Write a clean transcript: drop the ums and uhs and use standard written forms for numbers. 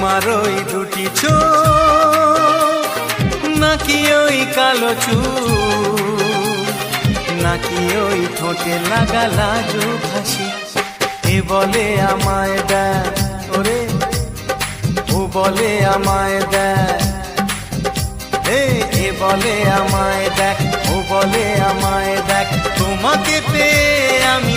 তোমার ওই দুটি চোখ, নাকি ওই কালো চুল, নাকি ওই ঠোঁটে লাগা লাজুক হাসি। এ বলে আমায় দেখ ওরে, ও বলে আমায় দেখ, এ বলে আমায় দেখ, ও বলে আমায় দেখ। তোমাকে পেয়ে আমি